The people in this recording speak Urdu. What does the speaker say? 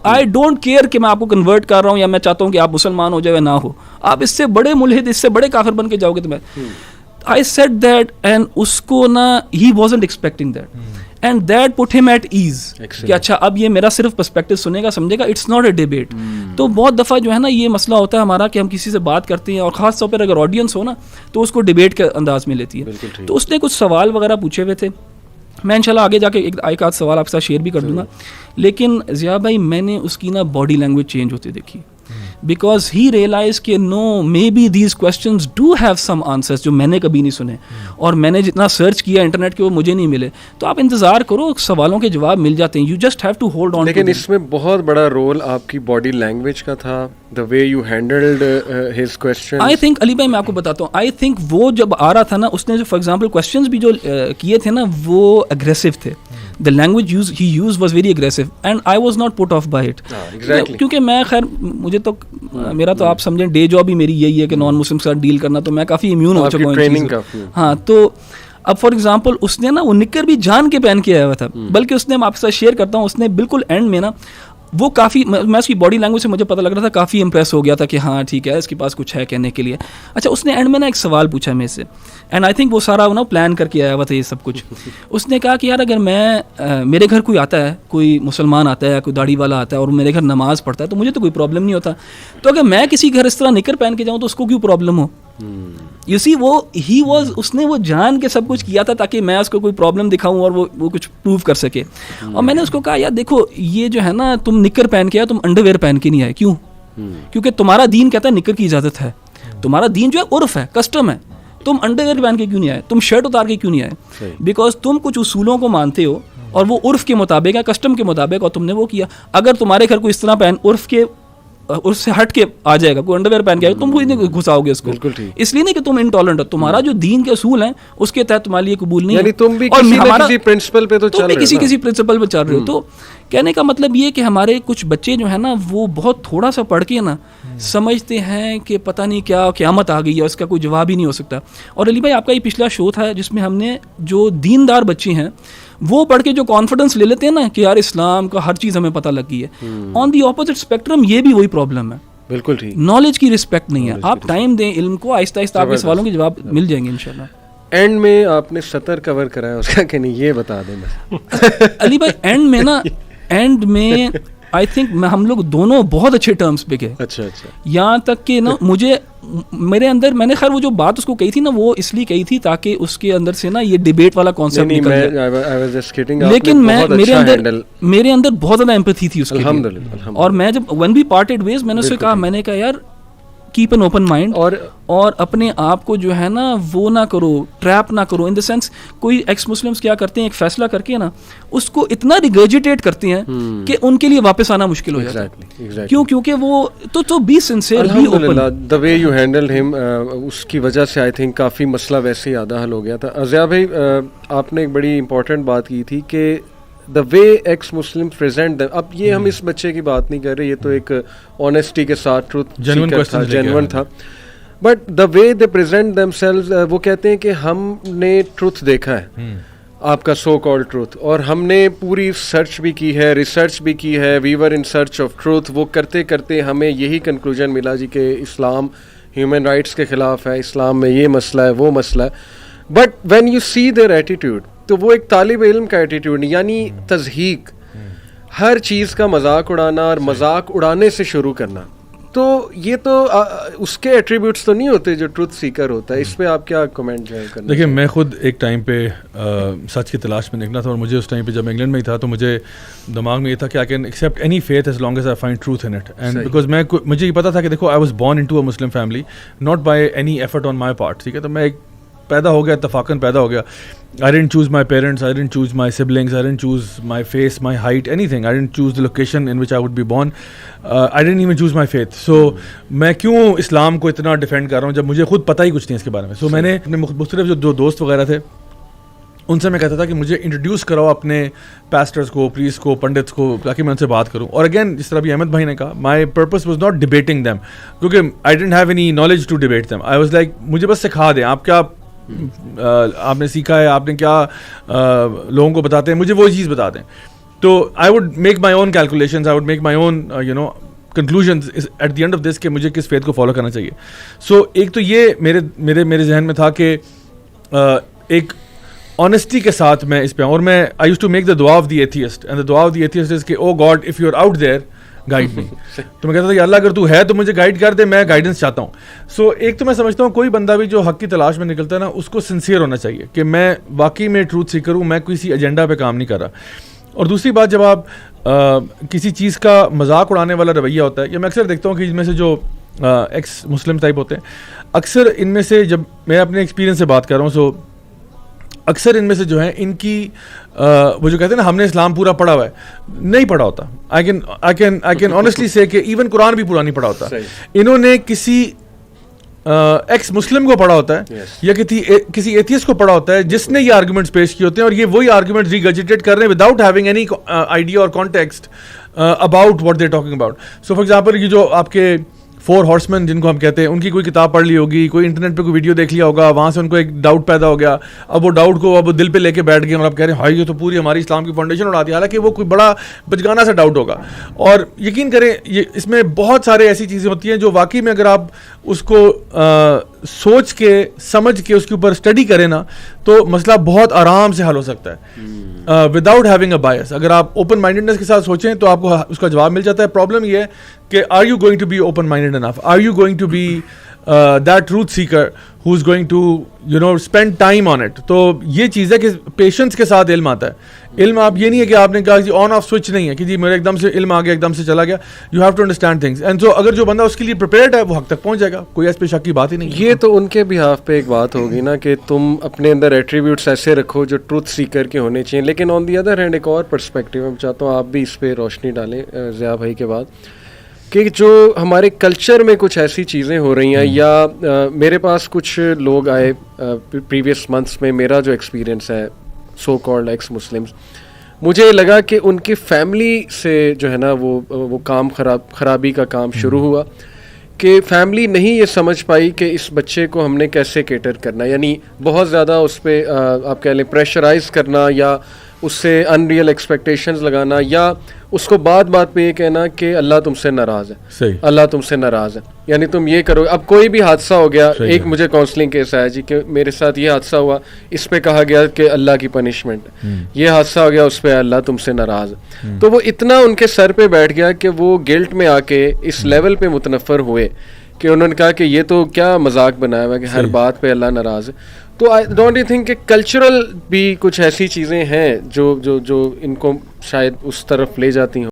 آئی ڈونٹ کیئر کہ میں آپ کو کنورٹ کر رہا ہوں یا میں چاہتا ہوں کہ آپ مسلمان ہو جائے یا نہ ہو, آپ اس سے بڑے ملحد, اس سے بڑے کافر بن کے جاؤ گے تو میں I said that and اس کو نا he wasn't expecting that and that put him at ease کہ اچھا اب یہ میرا صرف پرسپیکٹو سنے گا, سمجھے گا, it's not a debate. تو بہت دفعہ جو ہے نا یہ مسئلہ ہوتا ہے ہمارا کہ ہم کسی سے بات کرتے ہیں اور خاص طور پر اگر آڈینس ہو نا تو اس کو ڈیبیٹ کے انداز میں لیتی ہے. تو اس نے کچھ سوال وغیرہ پوچھے ہوئے تھے, میں انشاءاللہ آگے جا کے ایک آدھ سوال آپ کے ساتھ شیئر بھی کر دوں گا, لیکن ضیاء بھائی میں نے اس کی نا باڈی لینگویج چینج ہوتی دیکھی because he realized کہ no maybe these questions do have some answers جو میں نے کبھی نہیں سنے اور میں نے جتنا سرچ کیا انٹرنیٹ کے وہ مجھے نہیں ملے. تو آپ انتظار کرو, سوالوں کے جواب مل جاتے ہیں, you just have to hold on. لیکن اس میں بہت بڑا رول آپ کی باڈی لینگویج کا تھا, the way you handled his questions. I think علی بھائی میں آپ کو بتاتا ہوں, I think وہ جب آ رہا تھا نا اس نے جو فار ایگزامپل questions بھی جو کیے تھے نا وہ اگریسو تھے. The language he used was very aggressive and I was not put off by it. Exactly. کیونکہ میں خیر مجھے تو میرا تو آپ سمجھیں ڈے جاب ہی میری یہی ہے کہ نان مسلم کے ساتھ ڈیل کرنا, تو میں کافی امیون ہو چکا ہوں. ہاں تو اب فار ایگزامپل اس نے نا وہ نکر بھی جان کے پہن کے آیا ہوا تھا, بلکہ اس نے, میں آپ کے ساتھ شیئر کرتا ہوں, اس نے بالکل اینڈ میں نا وہ کافی, میں اس کی باڈی لینگویج سے مجھے پتہ لگ رہا تھا کافی امپریس ہو گیا تھا کہ ہاں ٹھیک ہے اس کے پاس کچھ ہے کہنے کے لیے. اچھا اس نے اینڈ میں نا ایک سوال پوچھا میرے سے اینڈ آئی تھنک وہ سارا نا پلان کر کے آیا ہوا تھا یہ سب کچھ. اس نے کہا کہ یار اگر میں میرے گھر کوئی آتا ہے, کوئی مسلمان آتا ہے, کوئی داڑھی والا آتا ہے اور میرے گھر نماز پڑھتا ہے تو مجھے تو کوئی پرابلم نہیں ہوتا, تو اگر میں کسی گھر اس طرح نکر پہن کے جاؤں تو اس کو کیوں پرابلم ہو. یو سی وہ ہی واز, اس نے وہ جان کے سب کچھ کیا تھا تاکہ میں اس کو کوئی پرابلم دکھاؤں اور وہ کچھ پروو کر سکے. اور میں نے اس کو کہا یار دیکھو یہ جو ہے نا تم نکر پہن کے آئے, تم انڈر ویئر پہن کے نہیں آئے, کیوں؟ کیونکہ تمہارا دین کہتا ہے نکر کی اجازت ہے, تمہارا دین جو ہے عرف ہے, کسٹم ہے. تم انڈر ویئر پہن کے کیوں نہیں آئے, تم شرٹ اتار کے کیوں نہیں آئے؟ بیکاز تم کچھ اصولوں کو مانتے ہو اور وہ عرف کے مطابق ہے, کسٹم کے مطابق, اور تم نے وہ کیا. اگر تمہارے گھر کو اس طرح پہن عرف سے ہٹ کے آ جائے گا, کوئی انڈر ویئر پہن کے آئے گا, تم کوئی نہیں گھساؤ گے اس کو, اس لیے نہیں کہ تم انٹالرنٹ ہو, تمہارا جو دین کے اصول ہیں اس کے تحت تمہارے لیے قبول نہیں ہے, یعنی تم بھی کسی پرنسپل پہ تو چل رہے ہو, کسی پرنسپل پہ چل رہے ہو. تو کہنے کا مطلب یہ کہ ہمارے کچھ بچے جو ہیں نا وہ بہت تھوڑا سا پڑھ کے نا سمجھتے ہیں کہ پتہ نہیں کیا قیامت آ گئی ہے, اس کا کوئی جواب ہی نہیں ہو سکتا. اور علی بھائی آپ کا یہ پچھلا شو تھا جس میں ہم نے جو دیندار بچے ہیں وہ پڑھ کے جو کانفیڈنس لے لیتے ہیں نا کہ یار اسلام کا ہر چیز ہمیں پتہ لگ گئی ہے, آن دی اپوزٹ اسپیکٹرم یہ بھی وہی پرابلم ہے. بالکل ٹھیک, نالج کی رسپیکٹ نہیں ہے. آپ ٹائم دیں علم کو, آہستہ آہستہ آپ کے سوالوں کے جواب مل جائیں گے انشاءاللہ. اینڈ میں آپ نے سطر کور کرایا اس کا کہ نہیں, یہ بتا دیں علی بھائی. اینڈ میں آئی تھنک ہم لوگ دونوں بہت اچھے ٹرمز پہ گئے. اچھا یہاں تک کہ نا مجھے میرے اندر, میں نے خیر وہ جو بات اس کو کہی تھی نا وہ اس لیے کہی تھی تاکہ اس کے اندر سے نا یہ ڈیبیٹ والا کانسیپٹ نکل جائے, لیکن میرے اندر بہت زیادہ ایمپتھی تھی اس کے لیے. اور میں جب when we parted ways میں نے اسے کہا, میں نے کہا یار کیپ این اوپن مائنڈ اور اپنے آپ کو جو ہے نا وہ نہ کرو, ٹریپ نہ کرو. ان دا سینس کوئی ایکس مسلمس کیا کرتے ہیں, ایک فیصلہ کر کے نا اس کو اتنا ریگرجیٹیٹ کرتے ہیں کہ ان کے لیے واپس آنا مشکل ہو جاتا ہے. کیوں؟ کیونکہ وہ تو be sincere, be open. The way you handle him, اس کی وجہ سے آئی تھنک کافی مسئلہ ویسے ہی آدھا حل ہو گیا تھا. ضیاء بھائی آپ نے ایک بڑی امپورٹنٹ بات کی تھی کہ the way ex Muslims present them. اب یہ ہم اس بچے کی بات نہیں کر رہے, یہ تو ایک آنیسٹی کے ساتھ ٹروتھ جینون تھا, but the way they present themselves, وہ کہتے ہیں کہ ہم نے ٹروتھ دیکھا ہے, آپ کا سو کالڈ ٹروتھ, اور ہم نے پوری سرچ بھی کی ہے, ریسرچ بھی کی ہے, we were in search of truth. وہ کرتے کرتے ہمیں یہی کنکلوژن ملا جی کہ اسلام ہیومن رائٹس کے خلاف ہے, اسلام میں یہ مسئلہ ہے, وہ مسئلہ ہے. But when you see their attitude, تو وہ ایک طالب علم کا ایٹیٹیوڈ نہیں, یعنی تضحیک, ہر چیز کا مذاق اڑانا اور مذاق اڑانے سے شروع کرنا. تو یہ تو اس کے ایٹریبیوٹس تو نہیں ہوتے جو ٹروتھ سیکر ہوتا ہے. اس پہ آپ کیا کمنٹ کرنا؟ دیکھیں میں خود ایک ٹائم پہ سچ کی تلاش میں نکلا تھا, اور مجھے اس ٹائم پہ جب انگلینڈ میں ہی تھا تو مجھے دماغ میں یہ تھا کہ I can accept any faith as long as I find truth in it. And because مجھے یہ پتا تھا کہ دیکھو I was born into a Muslim family, not by any effort on my part. ٹھیک ہے, تو میں ایک پیدا ہو گیا, اتفاقاً پیدا ہو گیا. I didn't choose my parents, I didn't choose my siblings, I didn't choose my face, my height, anything. I didn't choose the location in which I would be born. I didn't even choose my faith. So میں کیوں اسلام کو اتنا ڈیفینڈ کر رہا ہوں جب مجھے خود پتہ ہی کچھ نہیں اس کے بارے میں. سو میں نے اپنے مختلف جو دوست وغیرہ تھے ان سے میں کہتا تھا کہ مجھے انٹروڈیوس کراؤ اپنے پیسٹرز کو, پریسٹ کو, پنڈتس کو, تاکہ میں ان سے بات کروں. اور اگین جس طرح بھی احمد بھائی نے کہا, my purpose was not debating them, کیونکہ I didn't have any knowledge to debate them. I was like مجھے بس سکھا دیں, آپ کیا آپ نے سیکھا ہے, آپ نے کیا لوگوں کو بتاتے ہیں, مجھے وہ چیز بتا دیں. تو I would make my own calculations, I would make my own conclusions at the end of this کہ مجھے کس فیتھ کو فالو کرنا چاہیے. سو ایک تو یہ میرے ذہن میں تھا کہ ایک آنیسٹی کے ساتھ میں اس پہ اور میں I used to make the dua of the atheist, and the dua of the atheist is کہ oh God if you're out there guide me. تو میں کہتا تھا کہ اللہ اگر تو ہے تو مجھے گائیڈ کر دے, میں گائیڈنس چاہتا ہوں. سو ایک تو میں سمجھتا ہوں کوئی بندہ بھی جو حق کی تلاش میں نکلتا ہے نا, اس کو سنسیئر ہونا چاہیے کہ میں واقعی میں ٹروتھ سیکر ہوں, میں کسی ایجنڈا پہ کام نہیں کر رہا. اور دوسری بات, جب آپ کسی چیز کا مذاق اڑانے والا رویہ ہوتا ہے, یا میں اکثر دیکھتا ہوں کہ ان میں سے جو ایکس مسلم ٹائپ ہوتے ہیں, اکثر ان میں سے, جب میں اپنے ایکسپیرینس سے بات کر رہا ہوں, سو اکثر ان میں سے جو ہیں ان کی وہ جو کہتے ہیں نا ہم نے اسلام پورا پڑھا ہوا ہے, نہیں پڑھا ہوتا. I can honestly say کہ ایون قرآن بھی پورا نہیں پڑھا ہوتا. انہوں نے کسی ایکس مسلم کو پڑھا ہوتا ہے یا کسی ایتھیسٹ کو پڑھا ہوتا ہے جس نے یہ آرگومنٹس پیش کیے ہوتے ہیں, اور یہ وہی آرگومنٹس ریگرجیٹیٹ کر رہے ہیں وداؤٹ ہیونگ اینی آئیڈیا اور context about what they are talking about. So for example, یہ جو آپ کے 4 ہارسمین جن کو ہم کہتے ہیں, ان کی کوئی کتاب پڑھ لی ہوگی, کوئی انٹرنیٹ پہ کوئی ویڈیو دیکھ لیا ہوگا, وہاں سے ان کو ایک ڈاؤٹ پیدا ہو گیا, اب وہ ڈاؤٹ کو اب دل پہ لے کے بیٹھ گئے اور اب کہہ رہے ہیں ہائی یہ تو پوری ہماری اسلام کی فاؤنڈیشن اڑا دی, حالانکہ وہ کوئی بڑا بچگانا سا ڈاؤٹ ہوگا. اور یقین کریں یہ اس میں بہت سارے ایسی چیزیں ہوتی ہیں جو واقعی میں اگر آپ اس کو سوچ کے سمجھ کے اس کے اوپر اسٹڈی کریں نا, تو مسئلہ بہت آرام سے حل ہو سکتا ہے وداؤٹ ہیونگ اے بائس. اگر آپ اوپن مائنڈیڈنس کے ساتھ سوچیں تو آپ کو اس کا جواب مل جاتا ہے. پرابلم یہ ہے کہ are you going to be open minded enough, are you going to be that truth seeker who is going to spend time on it. تو یہ چیز ہے کہ پیشنس کے ساتھ علم آتا ہے. علم آپ یہ نہیں ہے کہ آپ نے کہا جی آن آف سوئچ نہیں ہے کہ جی میرے ایک دم سے علم آ گیا ایک دم سے چلا گیا. You have to understand things, and so اگر جو بندہ اس کے لیے پریپیئرڈ ہے وہ حق تک پہنچ جائے گا, کوئی اس پہ شک کی بات ہی نہیں. یہ تو ان کے بہاف پہ ایک بات ہوگی نا کہ تم اپنے اندر ایٹریبیوٹس ایسے رکھو جو ٹروتھ سیکر کے ہونے چاہیے. لیکن آن دی ادر ہینڈ ایک اور پرسپیکٹیو میں چاہتا ہوں آپ بھی اس پہ روشنی ڈالیں ضیاء بھائی کے بعد, کہ جو ہمارے کلچر میں کچھ ایسی چیزیں ہو رہی ہیں, یا میرے پاس کچھ لوگ آئے پریویس منتھس میں, میرا جو ایکسپیرینس ہے سو کالڈ ایکس مسلمس, مجھے لگا کہ ان کی فیملی سے جو ہے نا وہ کام خرابی کا کام شروع ہوا, کہ فیملی نہیں یہ سمجھ پائی کہ اس بچے کو ہم نے کیسے کیٹر کرنا, یعنی بہت زیادہ اس پہ آپ کہہ لیں پریشرائز کرنا, یا اس سے ان ریئل ایکسپیکٹیشنز لگانا, یا اس کو بات پہ یہ کہنا کہ اللہ تم سے ناراض ہے, اللہ تم سے ناراض ہے, یعنی تم یہ کرو. اب کوئی بھی حادثہ ہو گیا, ایک مجھے کاؤنسلنگ کیس آیا جی کہ میرے ساتھ یہ حادثہ ہوا, اس پہ کہا گیا کہ اللہ کی پنشمنٹ, یہ حادثہ ہو گیا اس پہ اللہ تم سے ناراض ہے. تو وہ اتنا ان کے سر پہ بیٹھ گیا کہ وہ گلٹ میں آ کے اس لیول پہ متنفر ہوئے کہ انہوں نے کہا کہ یہ تو کیا مذاق بنایا ہوا کہ ہر بات پہ اللہ ناراض ہے. تو آئی ڈونٹ یو تھنک کہ کلچرل بھی کچھ ایسی چیزیں ہیں جو ان کو شاید اس طرف لے جاتی ہوں.